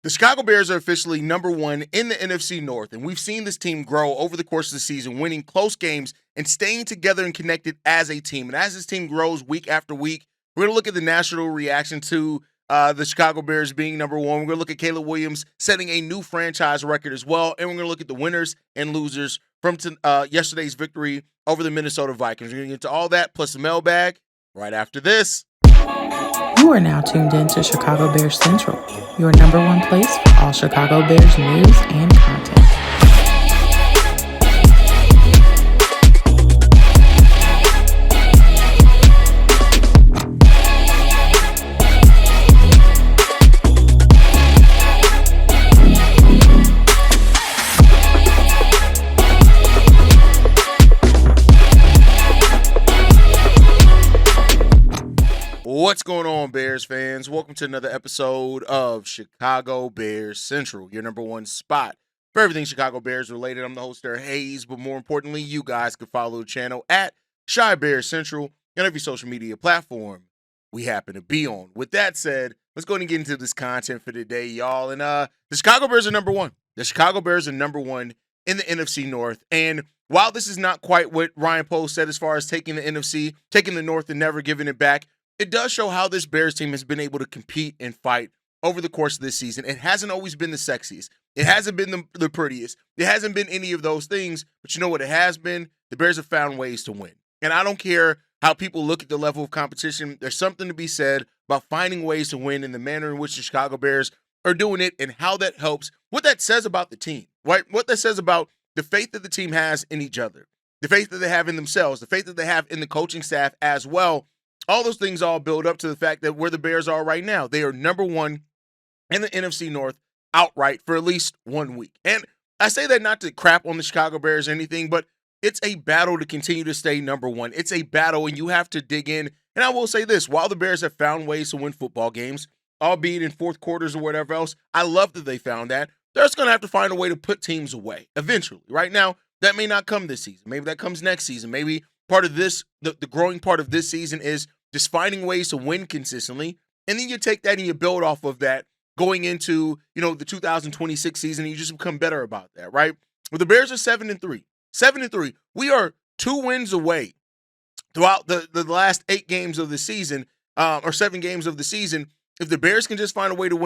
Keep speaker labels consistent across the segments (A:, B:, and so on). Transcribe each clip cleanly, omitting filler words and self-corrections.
A: The Chicago Bears are officially number one in the NFC North, and we've seen this team grow over the course of the season, winning close games and staying together and connected as a team. And as this team grows week after week, we're going to look at the national reaction to the Chicago Bears being number one. We're going to look at Caleb Williams setting a new franchise record as well, and we're going to look at the winners and losers from yesterday's victory over the Minnesota Vikings. We're going to get into all that, plus the mailbag, right after this.
B: You are now tuned in to Chicago Bears Central, your number one place for all Chicago Bears news and content.
A: What's going on, Bears fans? Welcome to another episode of Chicago Bears Central, your number one spot for everything Chicago Bears related. I'm the host there, Haize, but more importantly, you guys can follow the channel at Chi Bears Central on every social media platform we happen to be on. With that said, let's go ahead and get into this content for today, y'all. And the Chicago Bears are number one. The Chicago Bears are number one in the NFC North. And while this is not quite what Ryan Poles said as far as taking the NFC, taking the North and never giving it back, it does show how this Bears team has been able to compete and fight over the course of this season. It hasn't always been the sexiest. It hasn't been the prettiest. It hasn't been any of those things. But you know what it has been? The Bears have found ways to win. And I don't care how people look at the level of competition. There's something to be said about finding ways to win in the manner in which the Chicago Bears are doing it and how that helps, what that says about the team, right? What that says about the faith that the team has in each other, the faith that they have in themselves, the faith that they have in the coaching staff as well. All those things all build up to the fact that where the Bears are right now, they are number one in the NFC North outright for at least 1 week. And I say that not to crap on the Chicago Bears or anything, but it's a battle to continue to stay number one. It's a battle, and you have to dig in. And I will say this, while the Bears have found ways to win football games, albeit in fourth quarters or whatever else, I love that they found that. They're just going to have to find a way to put teams away eventually. Right now, that may not come this season. Maybe that comes next season. Maybe part of this, the growing part of this season is just finding ways to win consistently. And then you take that and you build off of that going into, the 2026 season, and you just become better about that, right? Well, the Bears are 7-3. 7-3. We are 2 wins away throughout the last 8 games of the season, or 7 games of the season. If the Bears can just find a way to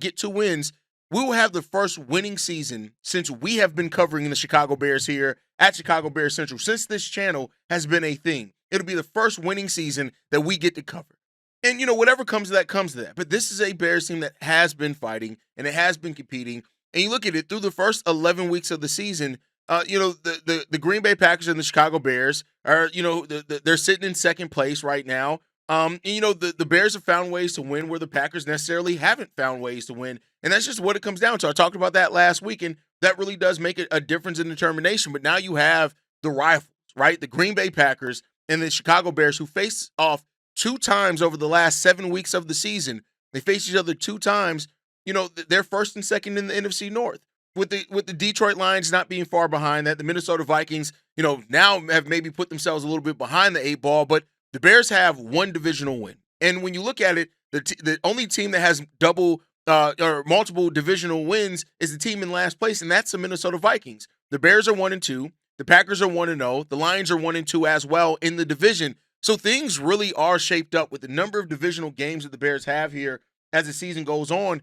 A: get 2 wins, we will have the first winning season since we have been covering the Chicago Bears here at Chicago Bears Central, since this channel has been a thing. It'll be the first winning season that we get to cover. And, whatever comes to that, comes to that. But this is a Bears team that has been fighting and it has been competing. And you look at it through the first 11 weeks of the season, the Green Bay Packers and the Chicago Bears are, they're sitting in second place right now. The Bears have found ways to win where the Packers necessarily haven't found ways to win. And that's just what it comes down to. I talked about that last week, and that really does make a difference in determination. But now you have the rivals, right? The Green Bay Packers and the Chicago Bears, who face off 2 times over the last 7 weeks of the season. They face each other 2 times. They're first and second in the NFC North. With the Detroit Lions not being far behind that, the Minnesota Vikings, now have maybe put themselves a little bit behind the 8 ball, but the Bears have 1 divisional win. And when you look at it, the only team that has multiple divisional wins is the team in last place, and that's the Minnesota Vikings. The Bears are 1-2. The Packers are 1-0. The Lions are 1-2 as well in the division. So things really are shaped up with the number of divisional games that the Bears have here as the season goes on.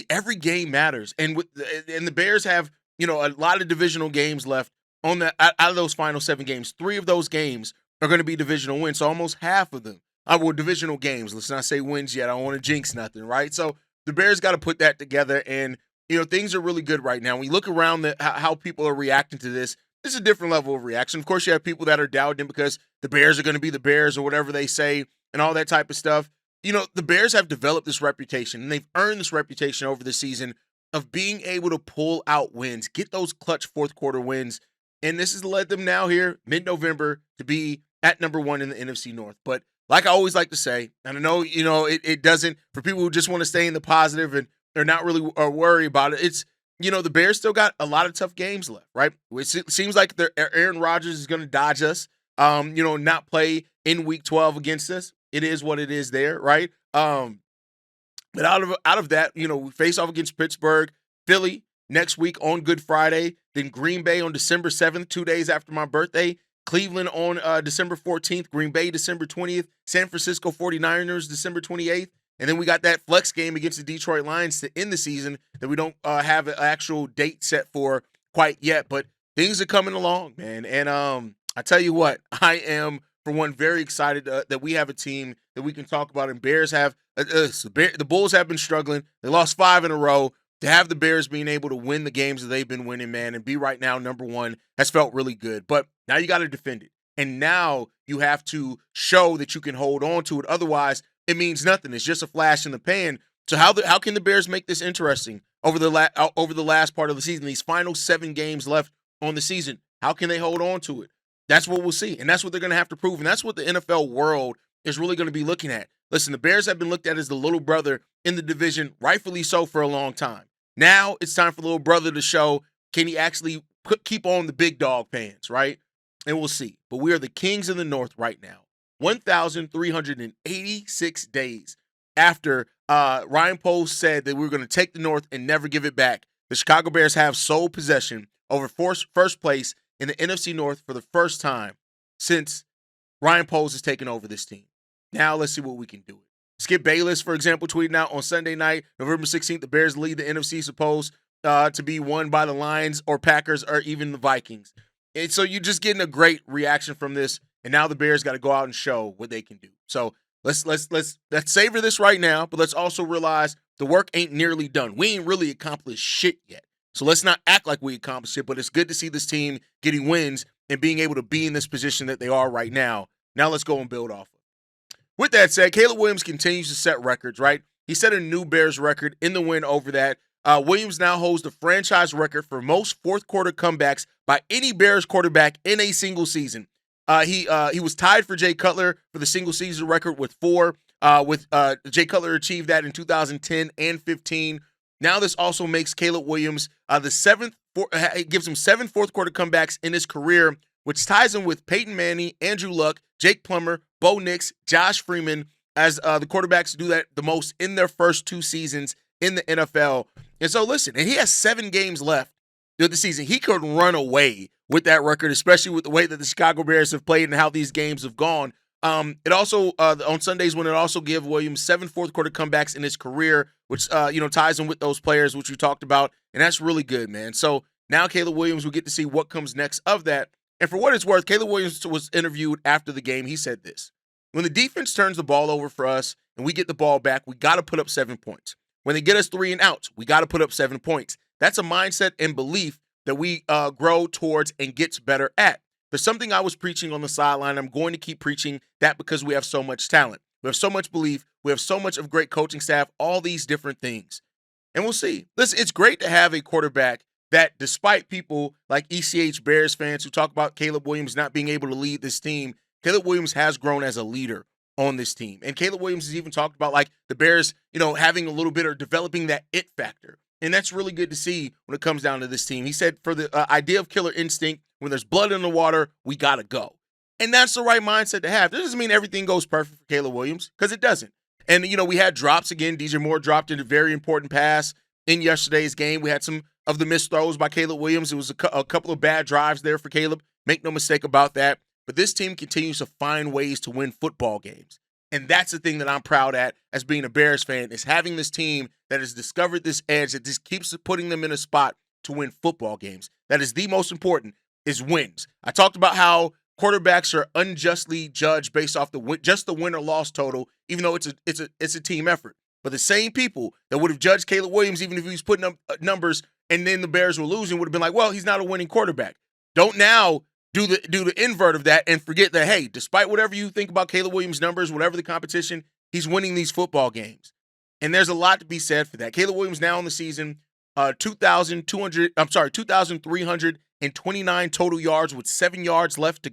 A: Every game matters, and the Bears have a lot of divisional games left on out of those final 7 games. 3 of those games are going to be divisional wins, so almost half of them were divisional games. Let's not say wins yet. I don't want to jinx nothing, right? So the Bears got to put that together, and things are really good right now. When you look around how people are reacting to this. It's a different level of reaction. Of course, you have people that are doubting because the Bears are going to be the Bears or whatever they say and all that type of stuff. The Bears have developed this reputation, and they've earned this reputation over the season of being able to pull out wins, get those clutch fourth quarter wins. And this has led them now here, mid-November, to be at number 1 in the NFC North. But like I always like to say, and I know, it doesn't, for people who just want to stay in the positive and they're not really worried about it, it's, the Bears still got a lot of tough games left, right? It seems like Aaron Rodgers is going to dodge us, not play in Week 12 against us. It is what it is there, right? But out of that, we face off against Pittsburgh, Philly next week on Good Friday, then Green Bay on December 7th, 2 days after my birthday, Cleveland on December 14th, Green Bay December 20th, San Francisco 49ers December 28th, and then we got that flex game against the Detroit Lions to end the season that we don't have an actual date set for quite yet, but things are coming along, man. And I tell you what, I am, for one, very excited that we have a team that we can talk about, and Bears have the Bulls have been struggling. They lost 5 in a row. To have the Bears being able to win the games that they've been winning, man, and be right now number one has felt really good. But now you got to defend it. And now you have to show that you can hold on to it. Otherwise, it means nothing. It's just a flash in the pan. So how can the Bears make this interesting over the last part of the season, these final 7 games left on the season? How can they hold on to it? That's what we'll see. And that's what they're going to have to prove. And that's what the NFL world is really going to be looking at. Listen, the Bears have been looked at as the little brother in the division, rightfully so, for a long time. Now it's time for the little brother to show, can he actually keep on the big dog pants, right? And we'll see. But we are the kings in the North right now. 1,386 days after Ryan Poles said that we were going to take the North and never give it back, the Chicago Bears have sole possession over first place in the NFC North for the first time since Ryan Poles has taken over this team. Now let's see what we can do. Skip Bayless, for example, tweeting out on Sunday night, November 16th, the Bears lead the NFC, supposed to be won by the Lions or Packers or even the Vikings. And so you're just getting a great reaction from this, and now the Bears got to go out and show what they can do. So let's savor this right now, but let's also realize the work ain't nearly done. We ain't really accomplished shit yet. So let's not act like we accomplished it, but it's good to see this team getting wins and being able to be in this position that they are right now. Now let's go and build off of. With that said, Caleb Williams continues to set records, right? He set a new Bears record in the win over that. Williams now holds the franchise record for most fourth-quarter comebacks by any Bears quarterback in a single season. He was tied for Jay Cutler for the single-season record with 4. Jay Cutler achieved that in 2010 and 15. Now this also makes Caleb Williams it gives him 7 fourth-quarter comebacks in his career, which ties him with Peyton Manning, Andrew Luck, Jake Plummer, Bo Nix, Josh Freeman as the quarterbacks do that the most in their first 2 seasons in the NFL. And so listen, and he has 7 games left of the season. He could run away with that record, especially with the way that the Chicago Bears have played and how these games have gone. It also, on Sundays, when it also give Williams 7 fourth-quarter comebacks in his career, which, ties him with those players, which we talked about, and that's really good, man. So now Caleb Williams will get to see what comes next of that. And for what it's worth, Caleb Williams was interviewed after the game. He said this: when the defense turns the ball over for us and we get the ball back, we got to put up 7 points. When they get us 3 and outs, we got to put up 7 points. That's a mindset and belief that we grow towards and gets better at. There's something I was preaching on the sideline. I'm going to keep preaching that because we have so much talent. We have so much belief. We have so much of great coaching staff, all these different things. And we'll see. Listen, it's great to have a quarterback that, despite people like ECH Bears fans who talk about Caleb Williams not being able to lead this team, Caleb Williams has grown as a leader on this team. And Caleb Williams has even talked about like the Bears, having a little bit or developing that it factor. And that's really good to see when it comes down to this team. He said for the idea of killer instinct, when there's blood in the water, we got to go. And that's the right mindset to have. That doesn't mean everything goes perfect for Caleb Williams, because it doesn't. And, we had drops again. DJ Moore dropped in a very important pass in yesterday's game. We had some of the missed throws by Caleb Williams. It was a couple of bad drives there for Caleb. Make no mistake about that. But this team continues to find ways to win football games. And that's the thing that I'm proud at as being a Bears fan, is having this team that has discovered this edge that just keeps putting them in a spot to win football games. That is the most important, is wins. I talked about how quarterbacks are unjustly judged based off just the win or loss total, even though it's a team effort. But the same people that would have judged Caleb Williams, even if he was putting up numbers and then the Bears were losing, would have been like, well, he's not a winning quarterback. Don't now do the invert of that and forget that, hey, despite whatever you think about Caleb Williams' numbers, whatever the competition, he's winning these football games. And there's a lot to be said for that. Caleb Williams now in the season, 2,329 total yards with 7 games left to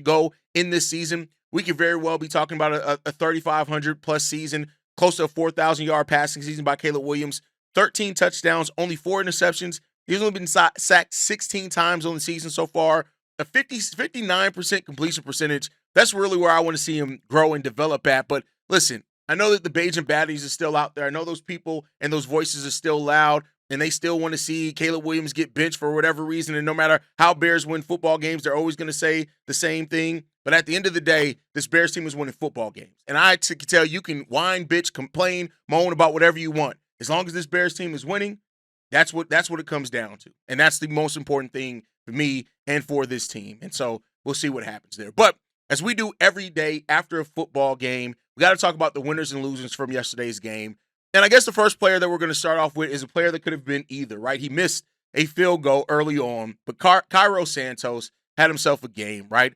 A: go in this season. We could very well be talking about a 3,500 plus season, close to a 4,000-yard passing season by Caleb Williams. 13 touchdowns, only 4 interceptions. He's only been sacked 16 times on the season so far. A 59% completion percentage. That's really where I want to see him grow and develop at. But listen, I know that the Bajan baddies is still out there. I know those people and those voices are still loud, and they still want to see Caleb Williams get benched for whatever reason. And no matter how Bears win football games, they're always going to say the same thing. But at the end of the day, this Bears team is winning football games. And I can tell you can whine, bitch, complain, moan about whatever you want. As long as this Bears team is winning, that's what it comes down to. And that's the most important thing for me and for this team. And so we'll see what happens there. But as we do every day after a football game, we got to talk about the winners and losers from yesterday's game. And I guess the first player that we're going to start off with is a player that could have been either, right? He missed a field goal early on, but Cairo Santos had himself a game, right?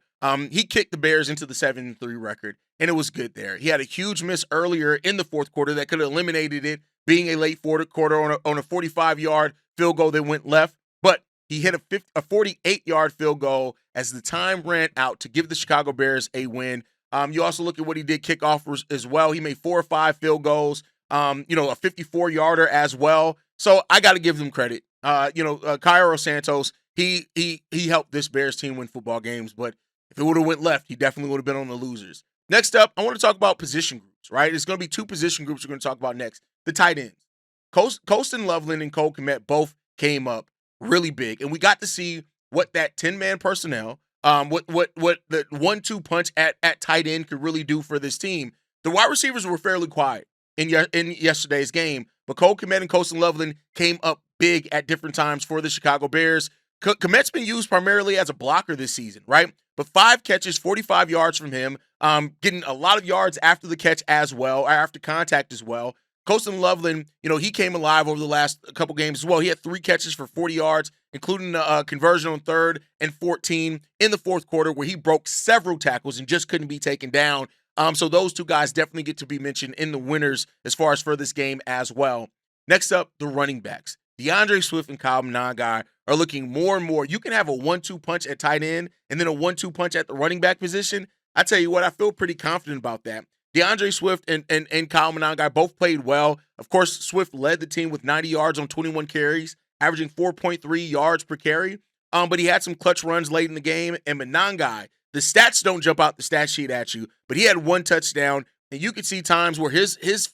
A: He kicked the Bears into the 7-3 record, and it was good there. He had a huge miss earlier in the fourth quarter that could have eliminated it, being a late fourth quarter on a 45-yard field goal that went left, but he hit a 48-yard field goal as the time ran out to give the Chicago Bears a win. You also look at what he did kickoff as well. He made 4 or 5 field goals, a 54-yarder as well. So I got to give them credit. Cairo Santos, he helped this Bears team win football games, but if it would have went left, he definitely would have been on the losers. Next up, I want to talk about position groups, right? It's going to be 2 position groups we're going to talk about next. The tight ends. Colston Loveland and Cole Kmet both came up really big, and we got to see what that 10-man personnel, what the 1-2 punch at tight end could really do for this team. The wide receivers were fairly quiet in yesterday's game, but Cole Kmet and Colston Loveland came up big at different times for the Chicago Bears. Kmet's been used primarily as a blocker this season, right? But 5 catches, 45 yards from him, getting a lot of yards after the catch as well, or after contact as well. Colston Loveland, he came alive over the last couple games as well. He had 3 catches for 40 yards, including a conversion on 3rd and 14 in the fourth quarter where he broke several tackles and just couldn't be taken down. So those 2 guys definitely get to be mentioned in the winners as far as for this game as well. Next up, the running backs. DeAndre Swift and Kyle Monangai are looking more and more. You can have a 1-2 punch at tight end and then a 1-2 punch at the running back position. I tell you what, I feel pretty confident about that. DeAndre Swift and Kyle Monangai both played well. Of course, Swift led the team with 90 yards on 21 carries, averaging 4.3 yards per carry. But he had some clutch runs late in the game. And Monangai, the stats don't jump out the stat sheet at you, but he had 1 touchdown. And you could see times where his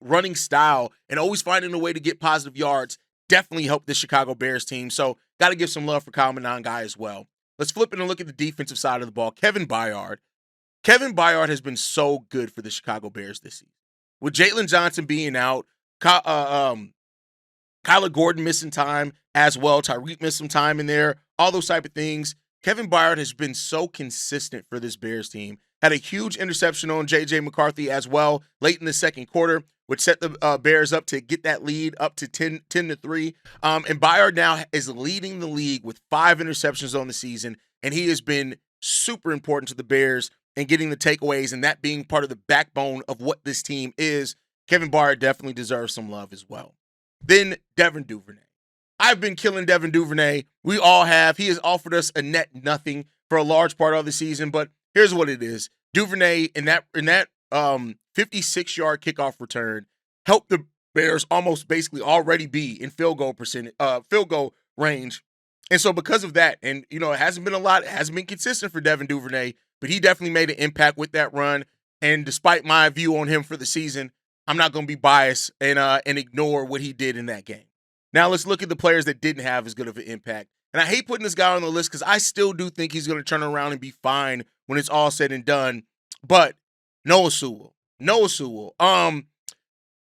A: running style and always finding a way to get positive yards definitely helped the Chicago Bears team. So got to give some love for Kyle Monangai as well. Let's flip it and look at the defensive side of the ball. Kevin Byard has been so good for the Chicago Bears this season. With Jalen Johnson being out, Kyler Gordon missing time as well, Tyreek missed some time in there, all those type of things. Kevin Byard has been so consistent for this Bears team. Had a huge interception on J.J. McCarthy as well late in the second quarter, which set the Bears up to get that lead up to 10-3. And Byard now is leading the league with 5 interceptions on the season, and he has been super important to the Bears and getting the takeaways and that being part of the backbone of what this team is. Kevin Byard definitely deserves some love as well. Then Devin Duvernay. I've been killing Devin Duvernay. We all have. He has offered us a net nothing for a large part of the season, but here's what it is. Duvernay in that 56-yard kickoff return helped the Bears almost basically already be in field goal range. And so because of that, and it hasn't been a lot, it hasn't been consistent for Devin Duvernay, but he definitely made an impact with that run. And despite my view on him for the season, I'm not going to be biased and ignore what he did in that game. Now let's look at the players that didn't have as good of an impact. And I hate putting this guy on the list because I still do think he's going to turn around and be fine when it's all said and done. But Noah Sewell.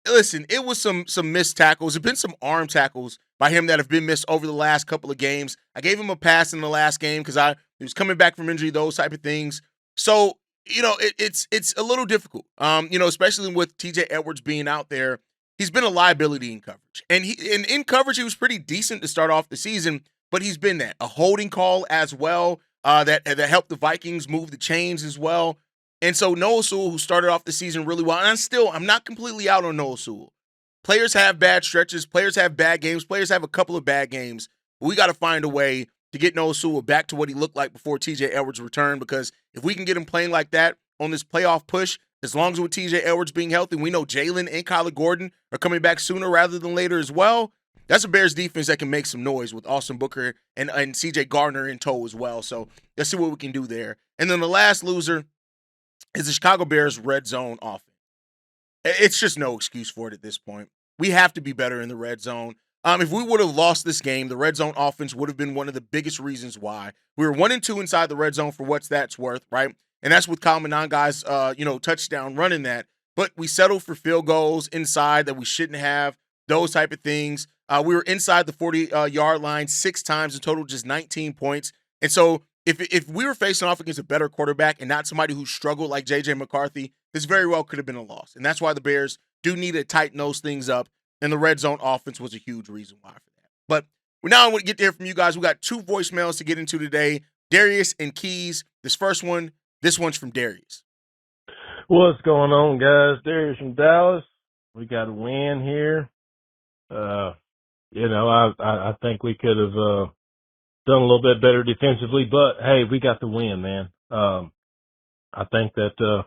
A: Listen, it was some missed tackles. There have been some arm tackles by him that have been missed over the last couple of games. I gave him a pass in the last game because he was coming back from injury, those type of things. So, it's a little difficult, especially with TJ Edwards being out there. He's been a liability in coverage. And in coverage, he was pretty decent to start off the season, but he's been that. A holding call as well that helped the Vikings move the chains as well. And so Noah Sewell, who started off the season really well, and I'm not completely out on Noah Sewell. Players have bad stretches. Players have bad games. Players have a couple of bad games. But we got to find a way to get Noah Sewell back to what he looked like before TJ Edwards returned, because if we can get him playing like that on this playoff push, as long as with TJ Edwards being healthy, we know Jalen and Kyler Gordon are coming back sooner rather than later as well. That's a Bears defense that can make some noise with Austin Booker and CJ Gardner in tow as well. So let's see what we can do there. And then the last loser is the Chicago Bears red zone offense. It's just no excuse for it at this point. We have to be better in the red zone. If we would have lost this game, the red zone offense would have been one of the biggest reasons why. We were 1-2 inside the red zone for what's that's worth, right? And that's with Kyle Monangai's touchdown running that. But we settled for field goals inside that we shouldn't have, those type of things. We were inside the 40-yard line 6 times, in total just 19 points. And so if we were facing off against a better quarterback and not somebody who struggled like J.J. McCarthy, this very well could have been a loss. And that's why the Bears do need to tighten those things up. And the red zone offense was a huge reason why for that. But we now want to get to hear from you guys. We got 2 voicemails to get into today. Darius and Keys. This one's from Darius.
C: What's going on, guys? Darius from Dallas. We got a win here. I think we could have done a little bit better defensively, but hey, we got the win, man. I think that the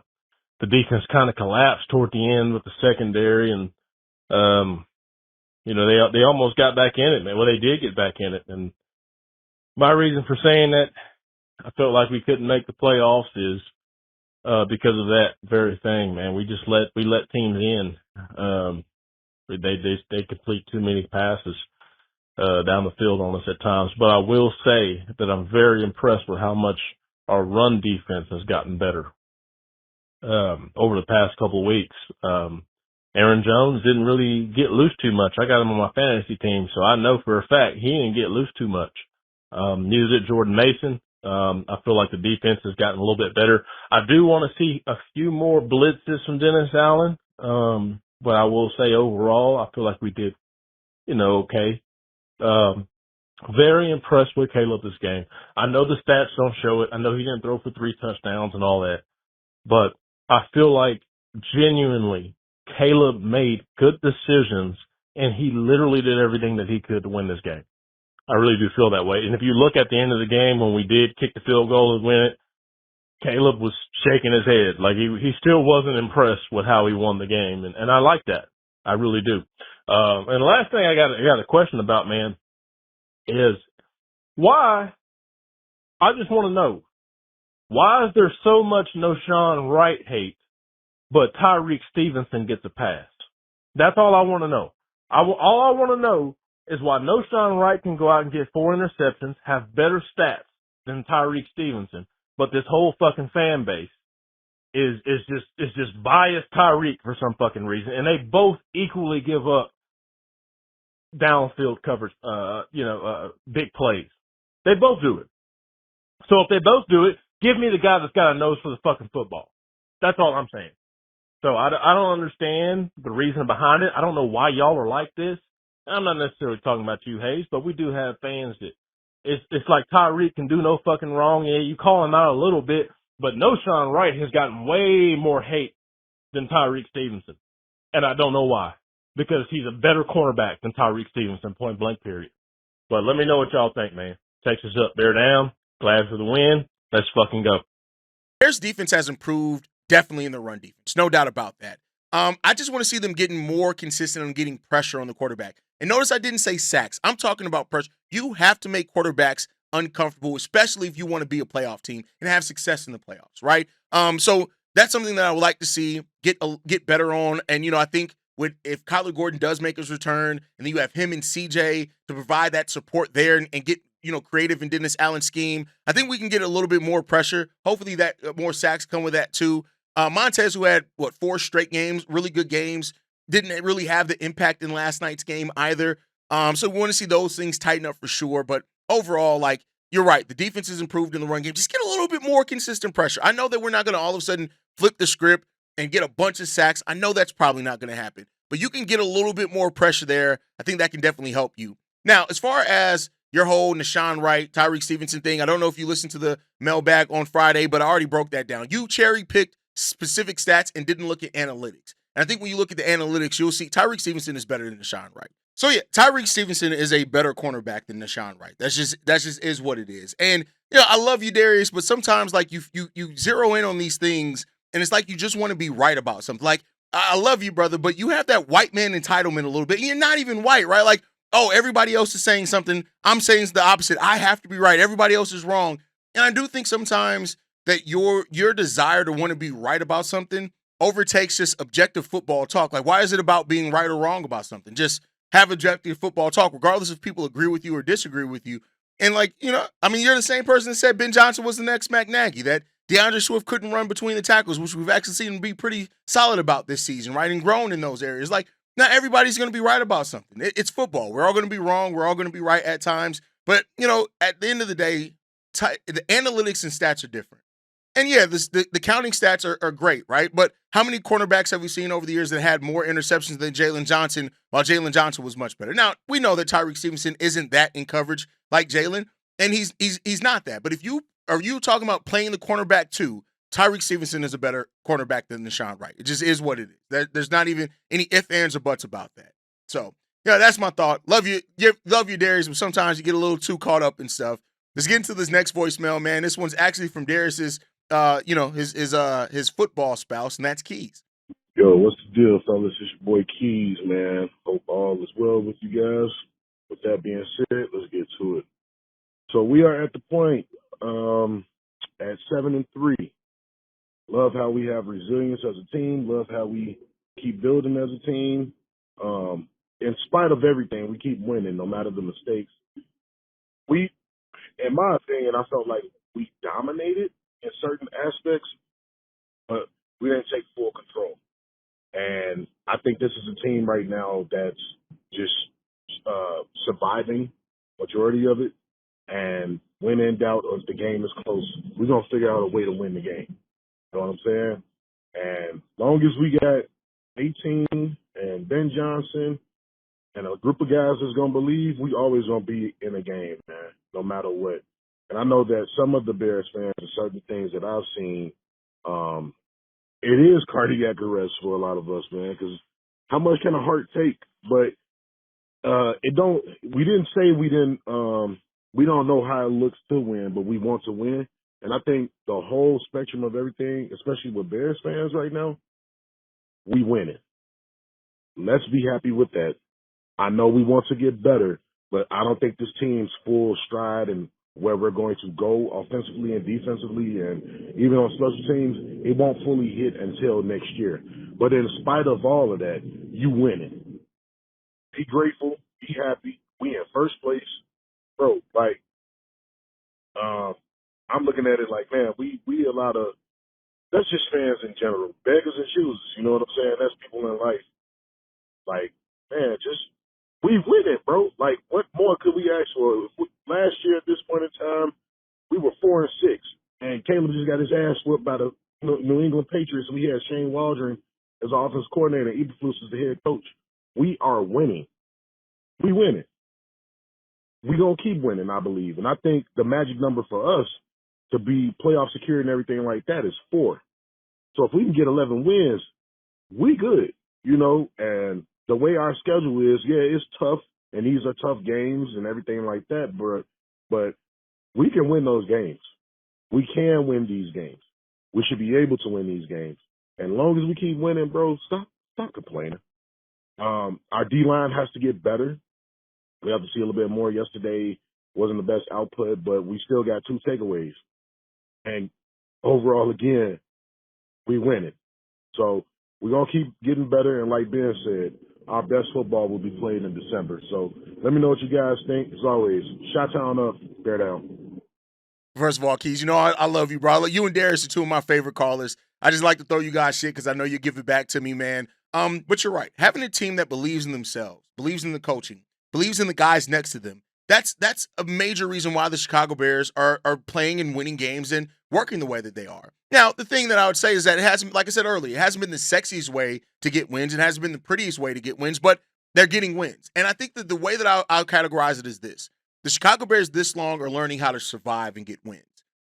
C: defense kind of collapsed toward the end with the secondary, and they almost got back in it, man. Well, they did get back in it, and my reason for saying that I felt like we couldn't make the playoffs is because of that very thing, man. We let teams in. They complete too many passes down the field on us at times. But I will say that I'm very impressed with how much our run defense has gotten better over the past couple of weeks. Aaron Jones didn't really get loose too much. I got him on my fantasy team, so I know for a fact he didn't get loose too much. Neither did Jordan Mason. I feel like the defense has gotten a little bit better. I do want to see a few more blitzes from Dennis Allen. But I will say overall, I feel like we did, okay. Very impressed with Caleb this game. I know the stats don't show it. I know he didn't throw for 3 touchdowns and all that. But I feel like genuinely Caleb made good decisions, and he literally did everything that he could to win this game. I really do feel that way. And if you look at the end of the game when we did kick the field goal and win it, Caleb was shaking his head. Like he still wasn't impressed with how he won the game. And I like that. I really do. And the last thing I got a question about, man, is why, I just want to know, why is there so much Noshawn Wright hate, but Tyreek Stevenson gets a pass? That's all I want to know. All I want to know is why Noshawn Wright can go out and get 4 interceptions, have better stats than Tyreek Stevenson, but this whole fucking fan base is just biased Tyreek for some fucking reason, and they both equally give up downfield coverage, big plays. They both do it. So if they both do it, give me the guy that's got a nose for the fucking football. That's all I'm saying. So I don't understand the reason behind it. I don't know why y'all are like this. I'm not necessarily talking about you, Haize, but we do have fans that it's like Tyreek can do no fucking wrong. Yeah, you call him out a little bit, but Noshawn Wright has gotten way more hate than Tyreek Stevenson. And I don't know why. Because he's a better cornerback than Tyreek Stevenson, point blank, period. But let me know what y'all think, man. Texas up, bear down. Glad for the win. Let's fucking go.
A: Bears defense has improved definitely in the run defense. No doubt about that. I just want to see them getting more consistent on getting pressure on the quarterback. And notice I didn't say sacks. I'm talking about pressure. You have to make quarterbacks uncomfortable, especially if you want to be a playoff team and have success in the playoffs, right? So that's something that I would like to see get better on. And, I think if Kyler Gordon does make his return and then you have him and CJ to provide that support there and get, creative in Dennis Allen's scheme, I think we can get a little bit more pressure. Hopefully that more sacks come with that too. Montez, who had 4 straight games, really good games, didn't really have the impact in last night's game either. So we want to see those things tighten up for sure. But overall, you're right. The defense has improved in the run game. Just get a little bit more consistent pressure. I know that we're not going to all of a sudden flip the script and get a bunch of sacks. I know that's probably not going to happen. But you can get a little bit more pressure there. I think that can definitely help you. Now, as far as your whole Noshawn Wright, Tyreek Stevenson thing, I don't know if you listened to the mailbag on Friday, but I already broke that down. You cherry-picked specific stats and didn't look at analytics. And I think when you look at the analytics, you'll see Tyreek Stevenson is better than Noshawn Wright. So yeah, Tyreek Stevenson is a better cornerback than Noshawn Wright. That's just is what it is. And I love you, Darius, but sometimes you zero in on these things, and it's like you just want to be right about something. Like, I love you, brother, but you have that white man entitlement a little bit. And you're not even white, right? Like, oh, everybody else is saying something. I'm saying the opposite. I have to be right. Everybody else is wrong. And I do think sometimes that your desire to want to be right about something overtakes just objective football talk. Like, why is it about being right or wrong about something? Just have objective football talk, regardless if people agree with you or disagree with you. And, like, I mean, you're the same person that said Ben Johnson was the next Matt Nagy, that DeAndre Swift couldn't run between the tackles, which we've actually seen him be pretty solid about this season, right? And grown in those areas. Like, not everybody's going to be right about something. It's football. We're all going to be wrong. We're all going to be right at times. But, at the end of the day, the analytics and stats are different. And yeah, the counting stats are great, right? But how many cornerbacks have we seen over the years that had more interceptions than Jalen Johnson, while Jalen Johnson was much better? Now, we know that Tyreek Stevenson isn't that in coverage like Jalen, and he's not that. But if you talking about playing the cornerback too, Tyreek Stevenson is a better cornerback than Deshaun Wright. It just is what it is. There's not even any ifs, ands, or buts about that. So, yeah, that's my thought. Love you, Darius, but sometimes you get a little too caught up in stuff. Let's get into this next voicemail, man. This one's actually from Darius's, his football spouse, and that's Keys.
D: Yo, what's the deal, fellas? It's your boy Keys, man. Hope all is well with you guys. With that being said, let's get to it. So we are at the point at 7-3. Love how we have resilience as a team. Love how we keep building as a team. In spite of everything, we keep winning, no matter the mistakes. In my opinion, I felt like we dominated in certain aspects, but we didn't take full control. And I think this is a team right now that's just surviving majority of it. And when in doubt, or if the game is close, we're going to figure out a way to win the game. You know what I'm saying? And as long as we got 18 and Ben Johnson and a group of guys that's going to believe, we always going to be in a game, man, no matter what. And I know that some of the Bears fans and certain things that I've seen, it is cardiac arrest for a lot of us, man, because how much can a heart take? But we didn't say we didn't, we don't know how it looks to win, but we want to win. And I think the whole spectrum of everything, especially with Bears fans right now, we win it. Let's be happy with that. I know we want to get better, but I don't think this team's full stride and where we're going to go offensively and defensively, and even on special teams, it won't fully hit until next year. But in spite of all of that, you win it. Be grateful, be happy. We in first place. Bro, like, I'm looking at it like, man, we a lot of, that's just fans in general. Beggars and choosers, you know what I'm saying? That's people in life. Like, man, we win it, bro. Like, what more could we ask for? Last year at this point in time, we were 4-6, and Caleb just got his ass whipped by the New England Patriots. We had Shane Waldron as our offensive coordinator, and Eberflus as the head coach. We are winning. We win it. We're going to keep winning, I believe. And I think the magic number for us to be playoff secure and everything like that is 4. So if we can get 11 wins, we good, and the way our schedule is, yeah, it's tough, and these are tough games and everything like that, but we can win those games. We can win these games. We should be able to win these games. And as long as we keep winning, bro, stop complaining. Our D-line has to get better. We have to see a little bit more. Yesterday wasn't the best output, but we still got 2 takeaways. And overall, again, we win it. So we're going to keep getting better. And like Ben said, our best football will be played in December. So let me know what you guys think. As always, Chi-Town up, bear down.
A: First of all, Keys, I love you, bro. You and Darius are 2 of my favorite callers. I just like to throw you guys shit because I know you give it back to me, man. But you're right. Having a team that believes in themselves, believes in the coaching, believes in the guys next to them, that's a major reason why the Chicago Bears are playing and winning games and working the way that they are. Now, the thing that I would say is that it hasn't, like I said earlier, it hasn't been the sexiest way to get wins. It hasn't been the prettiest way to get wins, but they're getting wins. And I think that the way that I'll categorize it is this. The Chicago Bears this long are learning how to survive and get wins.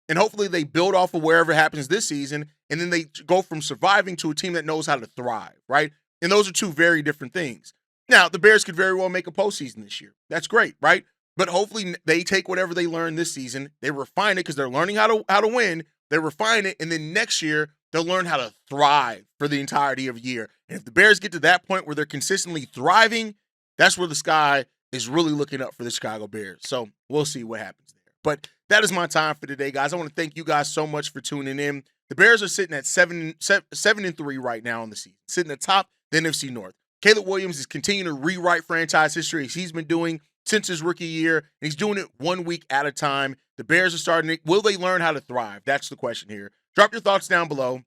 A: And hopefully they build off of wherever it happens this season, and then they go from surviving to a team that knows how to thrive, right? And those are 2 very different things. Now, the Bears could very well make a postseason this year. That's great, right? But hopefully they take whatever they learned this season, they refine it because they're learning how to win. They refine it, and then next year they'll learn how to thrive for the entirety of the year. And if the Bears get to that point where they're consistently thriving, that's where the sky is really looking up for the Chicago Bears. So we'll see what happens there. But that is my time for today, guys. I want to thank you guys so much for tuning in. The Bears are sitting at 7-3 right now in the season, sitting atop the NFC North. Caleb Williams is continuing to rewrite franchise history as he's been doing since his rookie year, and he's doing it 1 week at a time. The Bears are starting to, will they learn how to thrive? That's the question here. Drop your thoughts down below.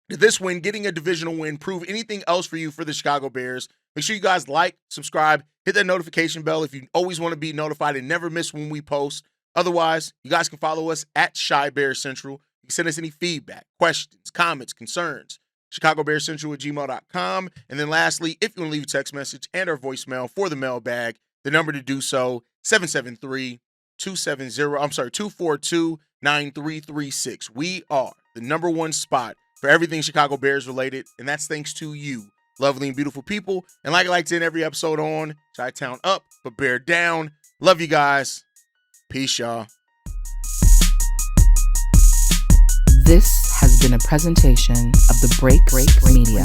A: Did this win, getting a divisional win, prove anything else for you for the Chicago Bears? Make sure you guys like, subscribe, hit that notification bell if you always want to be notified and never miss when we post. Otherwise, you guys can follow us at Chi Bears Central. You can send us any feedback, questions, comments, concerns. ChicagoBearsCentral@gmail.com. And then lastly, if you want to leave a text message and our voicemail for the mailbag, the number to do so, 242-9336. We are the number one spot for everything Chicago Bears related, and that's thanks to you, lovely and beautiful people. And like I like to end every episode on, Chi-Town up, but Bear down. Love you guys. Peace, y'all.
B: This has been a presentation of the Break Media.